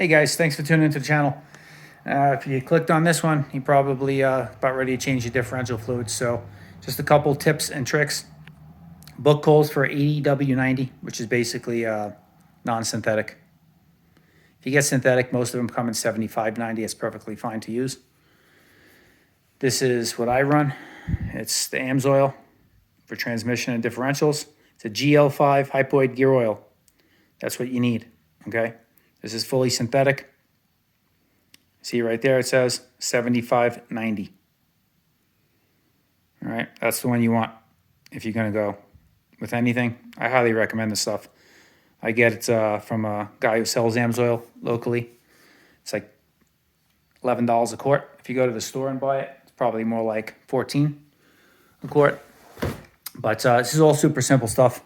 Hey guys, thanks for tuning into the channel. If you clicked on this one, you probably about ready to change your differential fluids. So just a couple tips and tricks. Book coals for 80W90, which is basically non-synthetic. If you get synthetic, most of them come in 7590. It's perfectly fine to use. This is what I run. It's the AMSOIL for transmission and differentials. It's a GL5 hypoid gear oil. That's what you need, okay? This is fully synthetic. See right there, it says 7590. All right, that's the one you want if you're gonna go with anything. I highly recommend this stuff. I get it from a guy who sells AMSOIL locally. It's like $11 a quart. If you go to the store and buy it, it's probably more like 14 a quart. But this is all super simple stuff.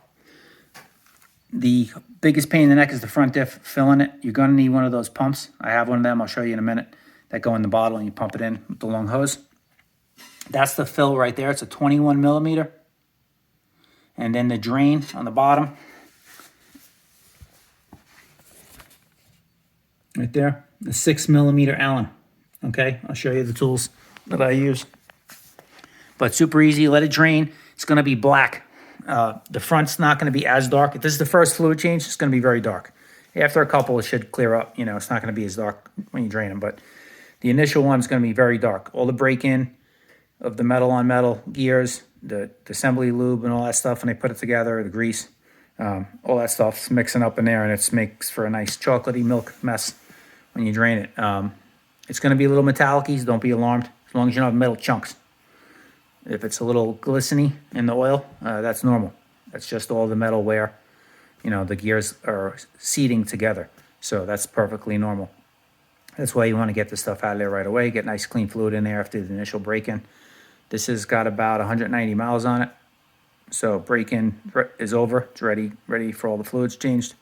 The biggest pain in the neck is the front diff, filling it. You're gonna need one of those pumps. I have one of them, I'll show you in a minute, that go in the bottle and you pump it in with the long hose. That's the fill right there. It's a 21 millimeter. And then the drain on the bottom, right there, the 6 millimeter Allen. Okay, I'll show you the tools that I use. But super easy, let it drain. It's gonna be black. The front's not going to be as dark. If this is the first fluid change, it's going to be very dark. After a couple, it should clear up. You know, it's not going to be as dark when you drain them, but the initial one's going to be very dark. All the break-in of the metal on metal gears, the assembly lube and all that stuff, when they put it together, the grease, all that stuff's mixing up in there, and it makes for a nice chocolatey milk mess when you drain it. It's going to be a little metallic-y, so don't be alarmed, as long as you don't have metal chunks. If it's a little glistening in the oil, that's normal. That's just all the metal where, you know, the gears are seating together. So that's perfectly normal. That's why you want to get this stuff out of there right away. Get nice clean fluid in there after the initial break-in. This has got about 190 miles on it. So break-in is over. It's ready for all the fluids changed.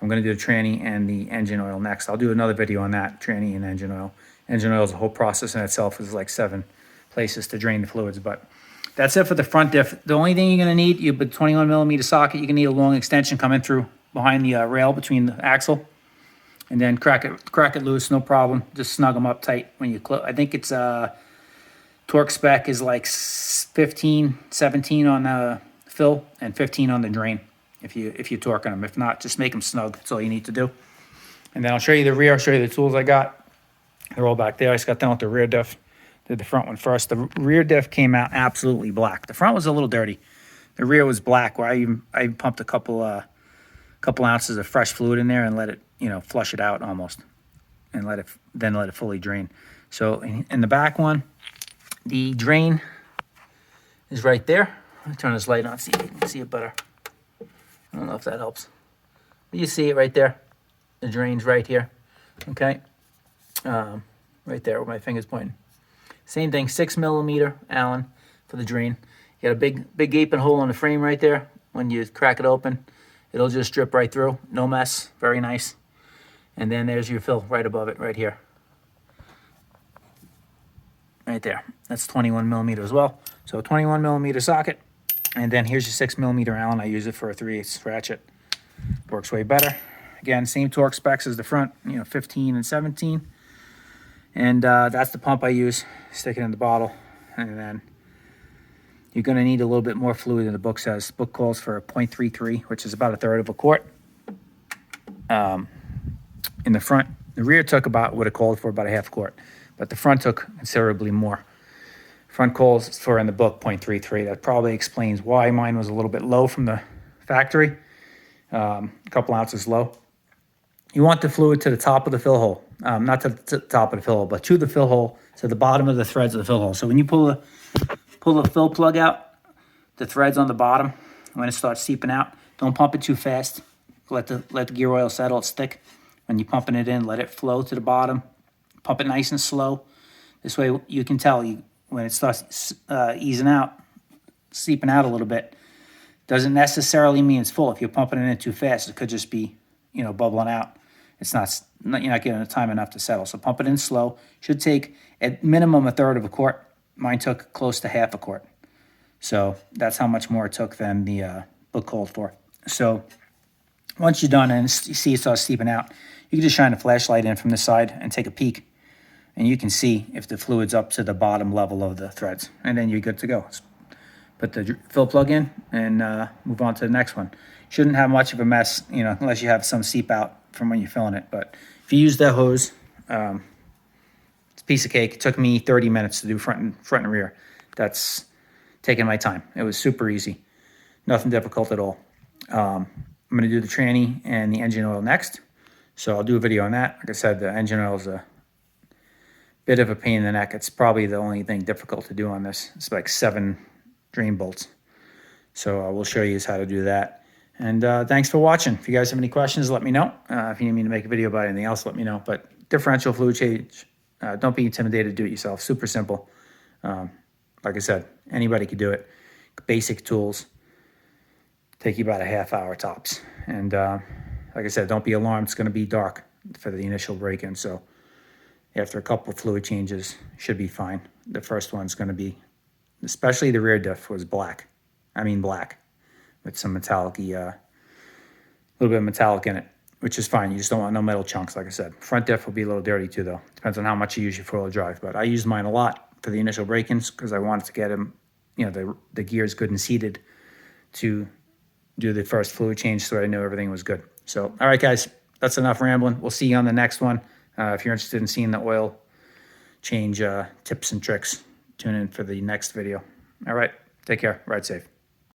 I'm going to do the tranny and the engine oil next. I'll do another video on that, tranny and engine oil. Engine oil is a whole process in itself. It's like 7 places to drain the fluids, but that's it for the front diff. The only thing you're going to need, you have a 21 millimeter socket. You're going to need a long extension coming through behind the rail between the axle, and then crack it loose, no problem. Just snug them up tight when you close. I think it's torque spec is like 15, 17 on the fill and 15 on the drain if you're torquing them. If not, just make them snug. That's all you need to do. And then I'll show you the rear. I'll show you the tools I got. They're all back there. I just got done with the rear diff. Did the front one first. The rear diff came out absolutely black. The front was a little dirty. The rear was black, where I pumped a couple ounces of fresh fluid in there and let it, you know, flush it out almost, and let it fully drain. So in the back one, the drain is right there. Let me turn this light on, see if you can see it better. I don't know if that helps. But you see it right there. The drain's right here. Okay, right there where my finger's pointing. Same thing, 6 millimeter Allen for the drain. You got a big gaping hole in the frame right there. When you crack it open, it'll just drip right through. No mess, very nice. And then there's your fill right above it, right here. Right there, that's 21 millimeter as well. So 21 millimeter socket. And then here's your 6 millimeter Allen. I use it for a 3/8 ratchet. Works way better. Again, same torque specs as the front, you know, 15 and 17. And that's the pump I use. Stick it in the bottle, and then you're going to need a little bit more fluid than the book says. The book calls for 0.33, which is about 1/3 of a quart. In the front, the rear took about what it called for, about 1/2 quart, but the front took considerably more. Front calls for in the book 0.33. That probably explains why mine was a little bit low from the factory, a couple ounces low. You want the fluid to the top of the fill hole. Not to the top of the fill hole, but to the fill hole, to the bottom of the threads of the fill hole. So when you pull the fill plug out, the threads on the bottom, when it starts seeping out, don't pump it too fast. Let the gear oil settle, it's thick. When you're pumping it in, let it flow to the bottom. Pump it nice and slow. This way you can tell when it starts easing out, seeping out a little bit. Doesn't necessarily mean it's full. If you're pumping it in too fast, it could just be, you know, bubbling out. It's not, you're not getting the time enough to settle. So pump it in slow. Should take at minimum 1/3 of a quart. Mine took close to 1/2 a quart. So that's how much more it took than the book called for. So once you're done and you see it starts seeping out, You can just shine a flashlight in from this side and take a peek, and you can see if the fluid's up to the bottom level of the threads, and then you're good to go. Put the fill plug in and move on to the next one. Shouldn't have much of a mess, you know, unless you have some seep out from when you're filling it. But if you use that hose, it's a piece of cake. It took me 30 minutes to do front and rear. That's taking my time. It was super easy. Nothing difficult at all. I'm going to do the tranny and the engine oil next. So I'll do a video on that. Like I said, the engine oil is a bit of a pain in the neck. It's probably the only thing difficult to do on this. It's like 7 drain bolts. So we'll show you how to do that. And thanks for watching. If you guys have any questions, let me know. If you need me to make a video about anything else, let me know. But differential fluid change, don't be intimidated to do it yourself. Super simple. Like I said, anybody could do it. Basic tools. Take you about a half hour tops. And like I said, don't be alarmed. It's going to be dark for the initial break-in. So after a couple of fluid changes, should be fine. The first one's going to be, especially the rear diff was black. I mean black, with some metallic-y, a little bit of metallic in it, which is fine. You just don't want no metal chunks, like I said. Front diff will be a little dirty too, though. Depends on how much you use your four-wheel drive. But I used mine a lot for the initial break-ins because I wanted to get them, you know, the gears good and seated to do the first fluid change so I knew everything was good. So, all right, guys, that's enough rambling. We'll see you on the next one. If you're interested in seeing the oil change tips and tricks, tune in for the next video. All right, take care. Ride safe.